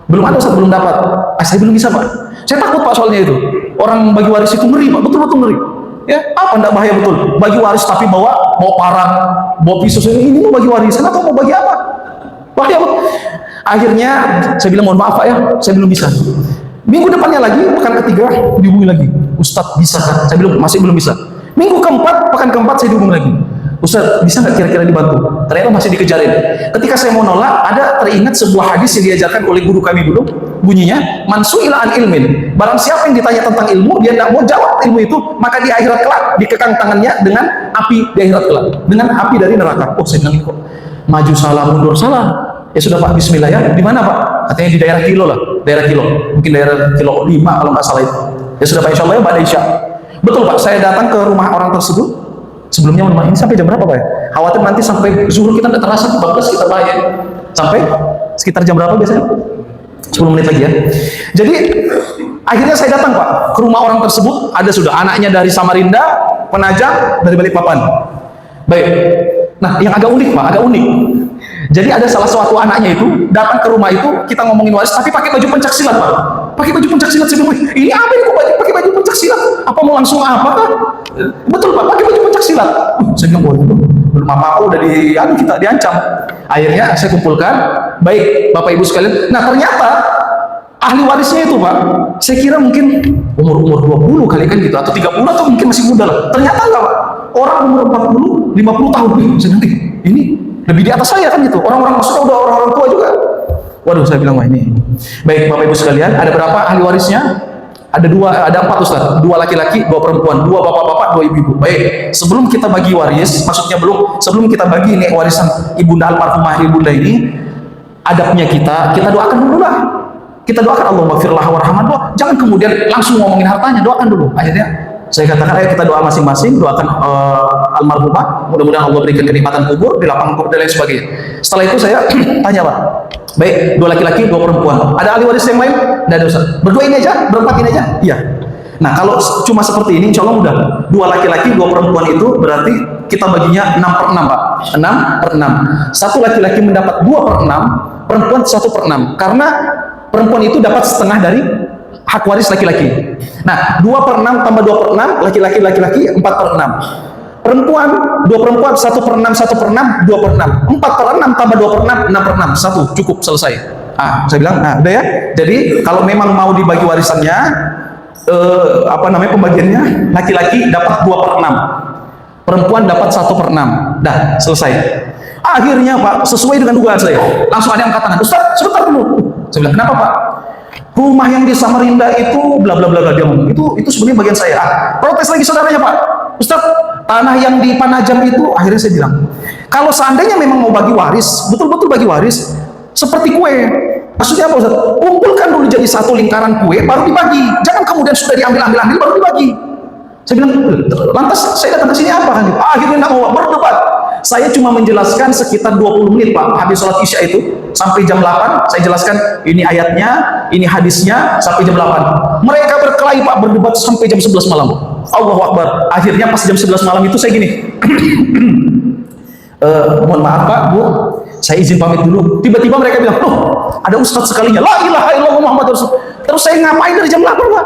Belum ada ustadz, belum dapat. Saya belum bisa Pak. Saya takut Pak soalnya itu. Orang bagi waris itu ngeri Pak, betul-betul ngeri. Ya, apa enggak bahaya betul? Bagi waris tapi bawa parang, bawa pisau, ini mau bagi warisan atau mau bagi apa? Bahaya Pak. Akhirnya saya bilang, mohon maaf Pak ya, saya belum bisa. Minggu depannya lagi, pekan ketiga dihubungi lagi. Ustadz bisa kan? Saya bilang masih belum bisa. Minggu keempat, pekan keempat saya dihubungi lagi. Ustadz bisa nggak kira-kira dibantu? Ternyata masih dikejarin. Ketika saya mau nolak, ada teringat sebuah hadis yang diajarkan oleh guru kami dulu. Bunyinya, man su'ila an ilmin. Barang siapa yang ditanya tentang ilmu, dia tidak mau jawab ilmu itu, maka di akhirat kelak dikekang tangannya dengan api di akhirat kelak, dengan api dari neraka. Oh, saya bilang kok maju salah, mundur salah. Ya sudah Pak, bismillah ya. Di mana Pak? Katanya di daerah Kilo lah, daerah Kilo. Mungkin daerah Kilo 5 kalau nggak salah itu. Ya sudah Pak, insya Allah ya Mbak Daisha. Betul Pak, saya datang ke rumah orang tersebut. Sebelumnya rumah ini sampai jam berapa Pak ya? Khawatir nanti sampai zuhur kita nggak terasa, bablas kita bahaya. Sampai sekitar jam berapa biasanya? 10 menit lagi ya. Jadi akhirnya saya datang Pak ke rumah orang tersebut. Ada sudah anaknya dari Samarinda, Penajam, dari Balikpapan. Baik. Nah yang agak unik Pak, agak unik. Jadi ada salah satu anaknya itu datang ke rumah itu, kita ngomongin waris tapi pakai baju pencak silat Pak. Pakai baju pencak silat. Saya bilang, ini apa ini kok pakai baju pencak silat? Apa mau langsung apa kah? Betul Pak, pakai baju pencak silat. Saya bilang, belum apa-apa udah kita diancam. Akhirnya saya kumpulkan, baik Bapak Ibu sekalian. Nah ternyata ahli warisnya itu Pak, saya kira mungkin umur 20 kali kan gitu, atau 30 atau mungkin masih muda lah. Ternyata enggak Pak, orang umur 40, 50 tahun. Saya bilang, ini lebih di atas saya kan gitu. Orang-orang maksudnya udah orang-orang tua juga. Waduh, saya bilang, wah ini. Baik Bapak Ibu sekalian, ada berapa ahli warisnya? Ada 4 Ustaz, 2 laki-laki, 2 perempuan, 2 bapak-bapak, 2 ibu-ibu. Baik, sebelum kita bagi waris, maksudnya sebelum kita bagi ini warisan ibunda almarhumah ibunda ini, adabnya kita doakan dulu lah. Kita doakan Allahumma firlah warhamah. Jangan kemudian langsung ngomongin hartanya, doakan dulu. Akhirnya saya katakan, ayo kita doa masing-masing, doakan almarhumah, mudah-mudahan Allah berikan kenikmatan kubur, di lapang kubur dan lain sebagainya. Setelah itu saya tanya Pak, baik 2 laki-laki, 2 perempuan, ada ahli waris yang lain? Tidak ada Ustaz. Berdua ini aja, berempat ini aja? Iya. Nah, kalau cuma seperti ini, insya Allah mudah. 2 laki-laki, 2 perempuan itu berarti kita baginya 6/6, Pak. 6/6. Satu laki-laki mendapat 2/6, perempuan 1/6. Karena perempuan itu dapat setengah dari hak waris laki-laki. Nah, 2/6 tambah 2/6, laki-laki 4/6. Perempuan, 2 perempuan, 1/6, 1/6, 2/6. 4/6 tambah 2/6, 6/6. 1, cukup, selesai. Saya bilang, udah ya. Jadi, kalau memang mau dibagi warisannya, pembagiannya, laki-laki dapat 2/6. Perempuan dapat 1/6. Dah, selesai. Akhirnya, Pak, sesuai dengan dugaan saya. Langsung ada yang katakan, Ustaz, sebentar dulu. Saya bilang, kenapa, Pak? Rumah yang di Samarinda itu bla bla bla, dia ngomong. Itu sebenarnya bagian saya. Protes lagi saudaranya, Pak. Ustaz, tanah yang di Panajam itu, akhirnya saya bilang, kalau seandainya memang mau bagi waris, betul-betul bagi waris, seperti kue. Maksudnya apa, Ustaz? Kumpulkan dulu jadi satu lingkaran kue, baru dibagi. Jangan kemudian sudah diambil baru dibagi. Saya bilang, lantas saya datang ke sini apa kan? Akhirnya nggak mau berdebat. Saya cuma menjelaskan sekitar 20 menit, Pak. Habis sholat isya itu, sampai jam 8, saya jelaskan ini ayatnya, ini hadisnya, sampai jam 8. Mereka berkelahi, Pak, berdebat sampai jam 11 malam. Allahu Akbar. Akhirnya pas jam 11 malam itu saya gini, mohon maaf, Pak, Bu, saya izin pamit dulu. Tiba-tiba mereka bilang, ada ustadz sekalinya, la ilaha illallah Muhammad Rasul. Terus saya ngapain dari jam 8, Pak?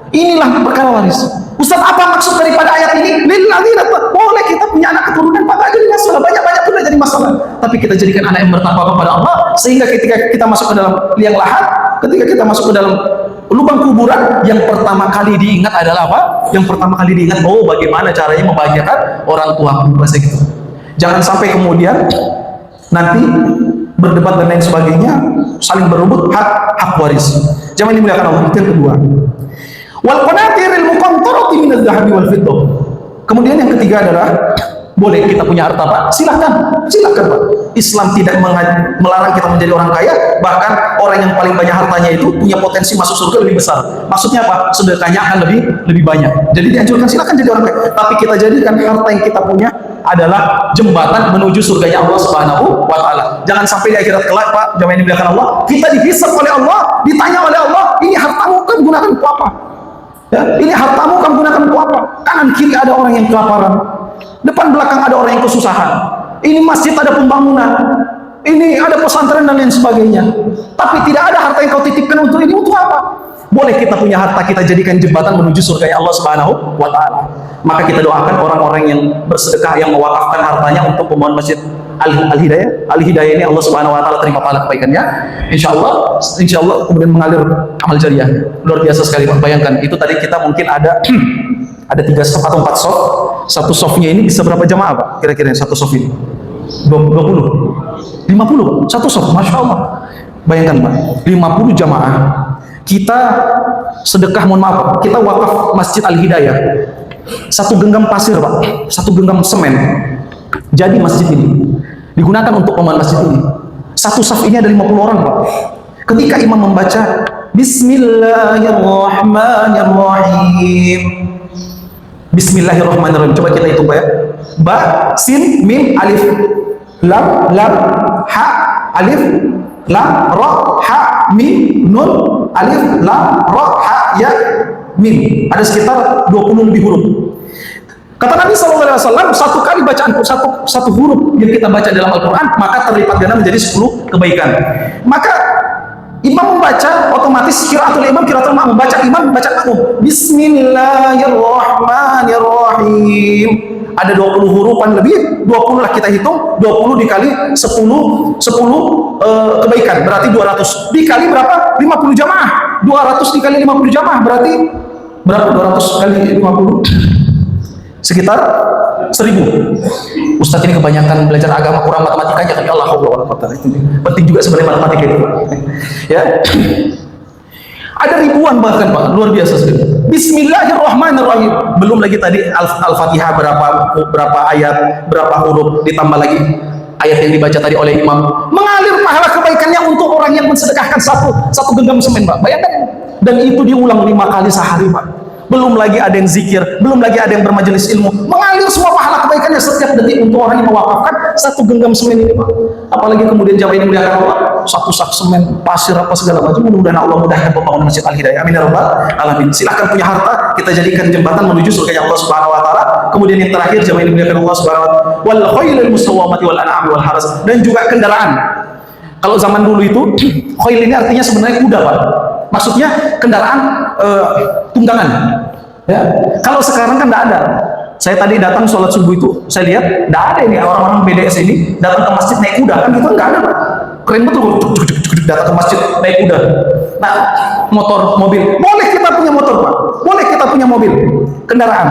Inilah perkara waris. Ustadz, apa maksud daripada ayat ini? Lilladzina, boleh kita punya anak keturunan, Pak, gak jadi masalah. Banyak-banyak pun gak jadi masalah. Tapi kita jadikan anak yang bertakwa kepada Allah, sehingga ketika kita masuk ke dalam liang lahat, ketika kita masuk ke dalam lubang kuburan, yang pertama kali diingat adalah apa? Yang pertama kali diingat, bagaimana caranya membahagiakan orang tuaku, bahasa gitu. Jangan sampai kemudian nanti berdebat dan lain sebagainya, saling berebut hak waris. Jangan dimuliakan Allah. Itu yang kedua. Wal qanatiril muqantarati minadh dhahabi wal fiddah. Kemudian yang ketiga adalah, boleh kita punya harta, Pak? Silahkan, Pak. Islam tidak melarang kita menjadi orang kaya, bahkan orang yang paling banyak hartanya itu punya potensi masuk surga lebih besar. Maksudnya apa? Sedekahnya akan lebih banyak. Jadi dianjurkan, silahkan jadi orang kaya. Tapi kita jadikan harta yang kita punya adalah jembatan menuju surganya Allah Subhanahu wa Ta'ala. Jangan sampai di akhirat kelak, Pak, jamaah yang dimuliakan Allah, kita dihisab oleh Allah, ditanya oleh Allah, ini hartamu kamu gunakan untuk apa? Ya, ini hartamu kamu gunakan untuk apa? Kanan kiri ada orang yang kelaparan, depan belakang ada orang yang kesusahan. Ini masjid ada pembangunan, ini ada pesantren dan lain sebagainya. Tapi tidak ada harta yang kau titipkan untuk ini, untuk apa? Boleh kita punya harta, kita jadikan jembatan menuju surga Allah Subhanahu wa Ta'ala. Maka kita doakan orang-orang yang bersedekah, yang mewakafkan hartanya untuk pembangunan masjid Al-Hidayah ini, Allah Subhanahu wa Ta'ala terima pahala kebaikannya. Insya Allah kemudian mengalir amal jariah. Luar biasa sekali, Pak. Bayangkan, itu tadi kita mungkin ada 3 soft atau 4 soft. Satu softnya ini bisa berapa jamaah, Pak? Kira-kira satu soft ini 50, 50, satu soft, Masya Allah. Bayangkan, Pak, 50 jamaah. Kita sedekah, mohon maaf, kita wakaf Masjid Al-Hidayah. 1 genggam pasir, Pak, 1 genggam semen. Jadi masjid ini digunakan untuk pembangunan masjid ini. Satu saf ini ada 50 orang, Pak. Ketika imam membaca Bismillahirrahmanirrahim, Bismillahirrahmanirrahim, coba kita hitung, Pak, ya. Ba, sin, mim, alif, lam, ha, alif, lam, ra, ha, mim, nun, alif, lam, ra, ha, ya, mim. Ada sekitar 20 lebih huruf. Kata Nabi SAW, satu kali bacaan satu huruf yang kita baca dalam Al-Quran, maka terlipat ganda menjadi 10 kebaikan. Maka imam membaca, otomatis kiraatul imam, kiraatul ma'mum, membaca imam, membaca ma'mum. Bismillahirrahmanirrahim. Ada 20 hurufan lebih, 20 lah kita hitung, 20 dikali 10 kebaikan, berarti 200. Dikali berapa? 50 jamaah. 200 dikali 50 jamaah, berarti berapa? 200 kali 50? Sekitar 1000. Ustadz, ini kebanyakan belajar agama, kurang matematikanya, tapi Allah penting juga sebenarnya matematika itu. Ya, ada ribuan bahkan, Pak, luar biasa sekali. Bismillahirrahmanirrahim. Belum lagi tadi Al-Fatihah berapa ayat, berapa huruf, ditambah lagi ayat yang dibaca tadi oleh imam, mengalir pahala kebaikannya untuk orang yang mensedekahkan satu genggam semen, Pak. Bayangkan, dan itu diulang 5 kali sehari, Pak. Belum lagi ada yang zikir, belum lagi ada yang bermajelis ilmu, mengalir semua pahala kebaikannya setiap setiap detik untuk orang yang mewakafkan satu genggam semen ini, Pak. Apalagi kemudian jamaah ini muliakan Allah, satu sak semen, pasir apa segala macam, mudah-mudahan Allah mudahkan pembangunan Masjid Al-Hidayah. Amin ya rabbal alamin. Silahkan punya harta, kita jadikan jembatan menuju surga Allah Subhanahu wa taala. Kemudian yang terakhir, jamaah ini muliakan Allah Subhanahu wa taala, wal khailil musawwamati wal an'ami wal haras, dan juga kendaraan. Kalau zaman dulu itu khail ini artinya sebenarnya kuda, Pak. Maksudnya kendaraan tunggangan. Ya. Kalau sekarang kan tidak ada. Saya tadi datang sholat subuh itu, saya lihat tidak ada ini orang-orang BDS ini datang ke masjid naik kuda, kan gitu nggak ada, Pak. Keren betul, datang ke masjid naik kuda. Nah, motor, mobil, boleh kita punya motor, Pak. Boleh kita punya mobil, kendaraan.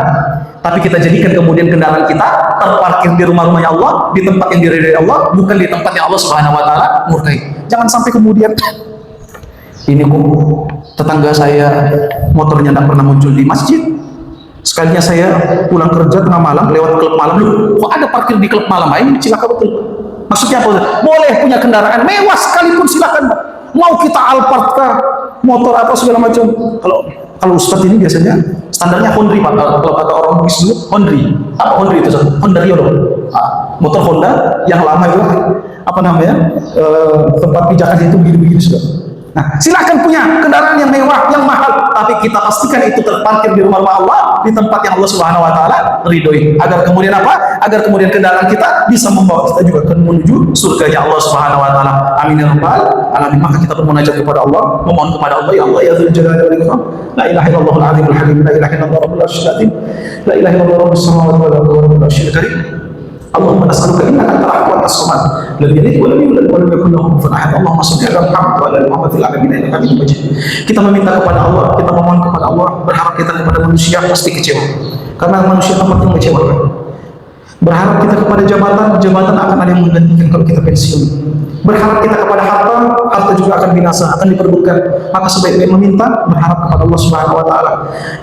Tapi kita jadikan kemudian kendaraan kita terparkir di rumah-rumahnya Allah, di tempat yang diridhai Allah, bukan di tempat yang Allah Subhanahu wa taala murkai. Jangan sampai kemudian ini kok tetangga saya motornya tidak pernah muncul di masjid. Sekalinya saya pulang kerja tengah malam lewat klub malam, loh, kok ada parkir di klub malam? Ini cilaka betul. Maksudnya apa? Boleh punya kendaraan mewah sekalipun, silakan, Pak. Mau kita Alphard kah, motor apa segala macam. Kalau Ustadz ini biasanya standarnya Honda, Pak. Kalau kata orang Bugis dulu, Honda. Apa Honda itu? Honda Rio dong. Motor Honda yang lama itu, apa namanya? Tempat pijakan itu begini-begini sudah. Nah, silakan punya kendaraan yang mewah, yang mahal, tapi kita pastikan itu terparkir di rumah Allah, di tempat yang Allah Subhanahu wa taala ridhoi. Agar kemudian apa? Agar kemudian kendaraan kita bisa membawa kita juga menuju surganya Allah Subhanahu wa taala. Amin ya rabbal alamin. Maka kita bermunajat kepada Allah, memohon kepada Allah, ya Allah ya dzul jalali wal ikram. La ilaha illallahul azimul halim, la ilaha illallah rabbul arsyil azim, la ilaha illallah rabbus samawati wal ardi rabbul arsyil karim. Allahumma nas'aluka innaka antal ahad as-samad lam yalid wa lam yulad wa lam yakul lahu kufuwan ahad. Allahumma shalli ala Muhammad wa ala Muhammad fil alamin innaka Hamidum Majid. Kita meminta kepada Allah, kita memohon kepada Allah, berharap kita kepada manusia pasti kecewa. Karena manusia tempat yang mengecewakan. Berharap kita kepada jabatan akan ada yang menggantikan kalau kita pensiun. Berharap kita kepada harta juga akan binasa, akan diperbutkan. Maka sebaik-baik meminta, berharap kepada Allah Subhanahu wa taala.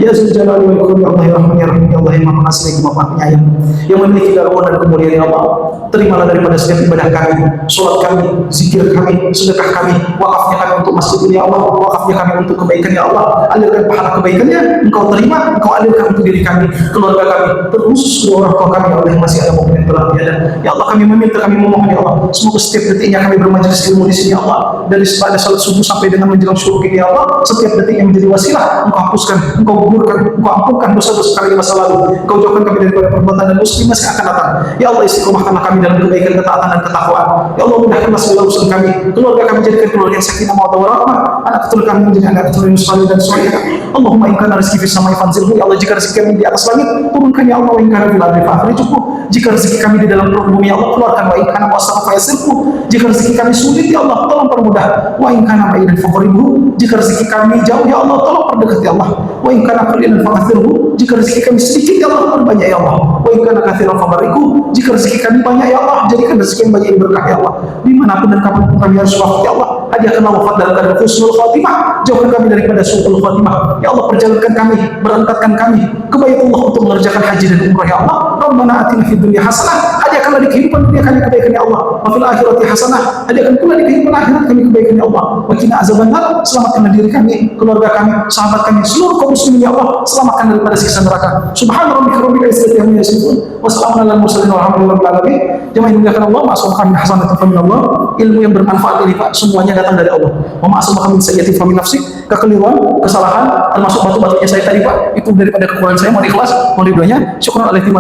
Ya Dzul Jalali wal Ikram, ya Allah ya Rahman ya Rahim, ya Allah yang Maha Pengasih lagi Maha Penyayang, yang memiliki garwan dan kemuliaan ya Allah. Terimalah daripada setiap ibadah kami, salat kami, zikir kami, sedekah kami, wakafnya kami untuk masjid ini ya Allah, wakafnya kami untuk kebaikan ya Allah. Alirkan pahala kebaikannya, Engkau terima, Engkau alirkan untuk diri kami, keluarga kami, terkhusus kedua orang tua kami ya Allah yang masih ada maupun yang telah tiada. Ya Allah, kami meminta, kami memohon ya Allah, semoga setiap detiknya kami bermajelis ilmu di sini ya Allah, dari pada salat subuh sampai dengan menjelang syuruk ini ya Allah, setiap detik yang menjadi wasilah, Engkau hapuskan, Engkau gugurkan, Engkau ampunkan dosa-dosa kami di masa lalu, Engkau jauhkan kami daripada perbuatan dan muslimat yang akan datang. Ya Allah, istiqomahkanlah kami dalam kebaikan, ketaatan dan ketakwaan. Ya Allah, mudahkanlah segala urusan kami, keluarga kami jadikan keluarga yang sakinah mawaddah warahmah, anak keturunan kami menjadi anak keturunan yang saleh dan salihah. Allahumma in kana rizqi fis samai fanzilhu, ya Allah, jika rezeki kami di atas langit, turunkan ya Allah, wa in kana fil ardi fa'khrijhu, jika rezeki kami di dalam perut bumi ya Allah, keluarkan, wa in kana wasfa fayasirhu, jika rezeki kami sulit ya Allah, tolong permudah, wa in kana ba'idan faqribhu, jika rezeki kami jauh ya Allah, tolong perdekat ya Allah, wa in kana qalilan fakathirhu, jika rezeki kami sedikit ya Allah, perbanyak ya Allah, wa in kana katsiran fabarikhu, jika rezeki kami banyak ya Allah, jadikan rezeki yang banyak yang berkah ya Allah, dimanapun dan kapanpun kami harus wafat ya Allah, hadiahkanlah wafat dalam keadaan husnul khatimah, jauhkan kami daripada su'ul khatimah ya Allah, perjalankan kami, berangkatkan kami ke Baitullah untuk mengerjakan haji dan umrah ya Allah. Rabbana atina fid dunya hasanah, hadiahkanlah di kehidupan dunia kami kebaikan ya Allah, wa fil akhirati hasanah, hadiahkan pula di kehidupan akhirat kami kebaikan ya Allah, wa qina azabannar, selamatkanlah diri kami, keluarga kami, sahabat kami, seluruh kaum muslimin ya Allah, selamatkan daripada siksa neraka. Subhana rabbika rabbil izzati amma yasifun, wa salamun alal mursalin walhamdulillahi alamin. Jemaah yang dimuliakan Allah, ma'asumkan min hasanati fa min Allah, ilmu yang bermanfaat ini Pak, semuanya datang dari Allah. Wa ma'asumkan min sayyiati fa min nafsi, kekeliruan, kesalahan, termasuk batu-batunya saya tadi Pak, itu daripada kekurangan saya, mohon ikhlas, mohon ridhonya. Syukran alaikum.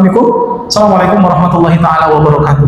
Assalamualaikum warahmatullahi taala wabarakatuh.